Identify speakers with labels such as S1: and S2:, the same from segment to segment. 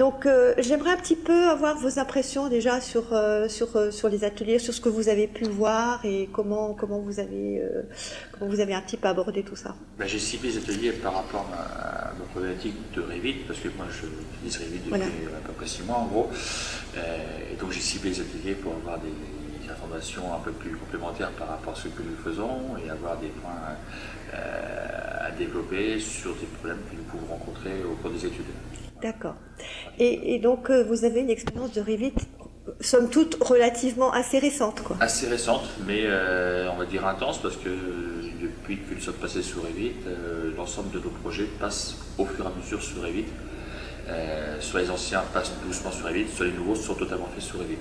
S1: Donc, j'aimerais un petit peu avoir vos impressions déjà sur les ateliers, sur ce que vous avez pu voir et comment vous avez un petit peu abordé tout ça.
S2: Ben, j'ai ciblé les ateliers par rapport à ma problématique de Revit, parce que moi je utilise Revit depuis à peu près 6 mois en gros. Et donc j'ai ciblé les ateliers pour avoir des informations un peu plus complémentaires par rapport à ce que nous faisons et avoir des points à développer sur des problèmes que nous pouvons rencontrer au cours des études.
S1: D'accord. Et donc, vous avez une expérience de Revit, somme toute, relativement assez récente, quoi.
S2: Assez récente, mais on va dire intense, parce que depuis que nous sommes passés sur Revit, l'ensemble de nos projets passent au fur et à mesure sur Revit. Soit les anciens passent doucement sur Revit, soit les nouveaux sont totalement faits sur Revit.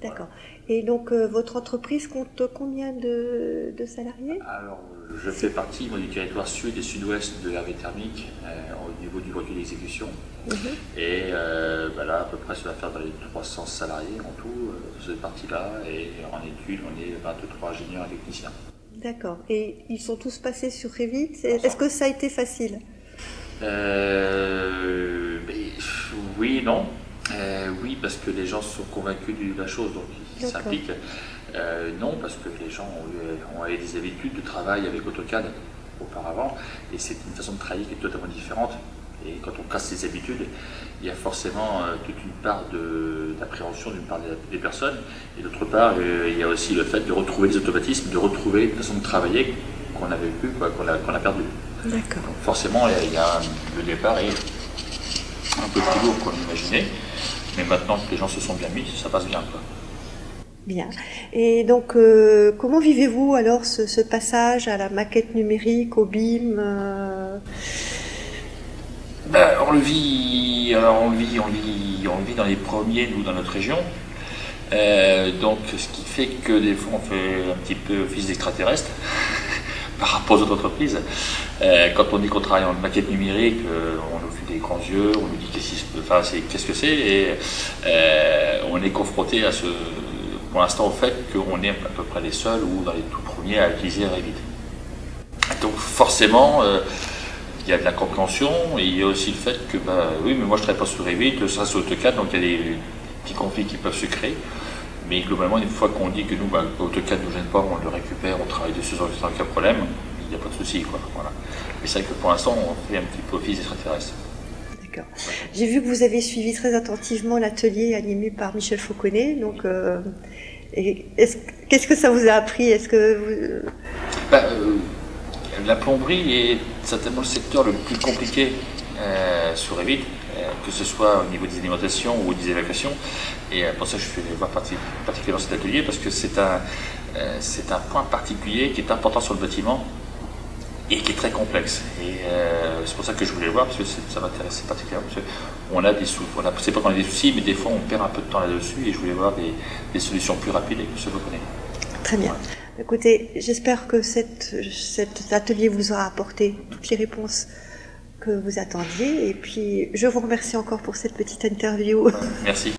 S1: D'accord. Et donc, votre entreprise compte combien de salariés?
S2: Alors, je fais partie moi, du territoire sud et sud-ouest de Hervé Thermique au niveau du recul d'exécution. Et là, à peu près, ça va faire dans les 300 salariés en tout, cette partie-là. Et en études, on est 23 ingénieurs et techniciens.
S1: D'accord. Et ils sont tous passés sur Revit. Est-ce que ça a été facile?
S2: Oui, non. Oui, parce que les gens sont convaincus de la chose, donc ils s'impliquent. Non, parce que les gens ont eu des habitudes de travail avec AutoCAD auparavant, et c'est une façon de travailler qui est totalement différente. Et quand on casse ces habitudes, il y a forcément toute une part d'appréhension d'une part des personnes, et d'autre part, il y a aussi le fait de retrouver les automatismes, de retrouver une façon de travailler qu'on n'avait plus, qu'on a perdu.
S1: D'accord.
S2: Donc forcément, le départ est un peu plus lourd qu'on imaginait, mais maintenant que les gens se sont bien mis, ça passe bien, quoi.
S1: Bien. Et donc, comment vivez-vous alors ce passage à la maquette numérique, au BIM
S2: On le vit dans les premiers, nous, dans notre région. Donc, ce qui fait que des fois, on fait un petit peu office d'extraterrestre par rapport aux autres entreprises. Quand on dit qu'on travaille en maquette numérique, on nous fait des grands yeux, on nous dit qu'est-ce que c'est, et on est confronté à pour l'instant au fait qu'on est à peu près les seuls ou dans les tout premiers à utiliser Revit. Donc forcément, il y a de la compréhension, et il y a aussi le fait que, oui, mais moi je ne travaille pas sur Revit, ça c'est AutoCAD, donc il y a des petits conflits qui peuvent se créer. Mais globalement, une fois qu'on dit que nous, AutoCAD ne nous gêne pas, on le récupère, on travaille dessus sans aucun problème, il n'y a pas de souci, quoi. Voilà. Mais c'est vrai que pour l'instant, on fait un petit peu office extraterrestre.
S1: D'accord. J'ai vu que vous avez suivi très attentivement l'atelier animé par Michel Fauconnet. Donc, qu'est-ce que ça vous a appris? Est-ce que
S2: la plomberie est certainement le secteur le plus compliqué sur Revit, que ce soit au niveau des alimentations ou des évacuations. Et pour ça, je suis allé voir particulièrement cet atelier, parce que c'est un point particulier qui est important sur le bâtiment et qui est très complexe. Et c'est pour ça que je voulais le voir, parce que ça m'intéressait particulièrement. Parce on a des soucis, c'est pas qu'on a des soucis, mais des fois on perd un peu de temps là-dessus, et je voulais voir des solutions plus rapides, et que ça vous connaît.
S1: Très bien. Voilà. Écoutez, j'espère que cet atelier vous aura apporté toutes les réponses que vous attendiez, et puis je vous remercie encore pour cette petite interview.
S2: Merci.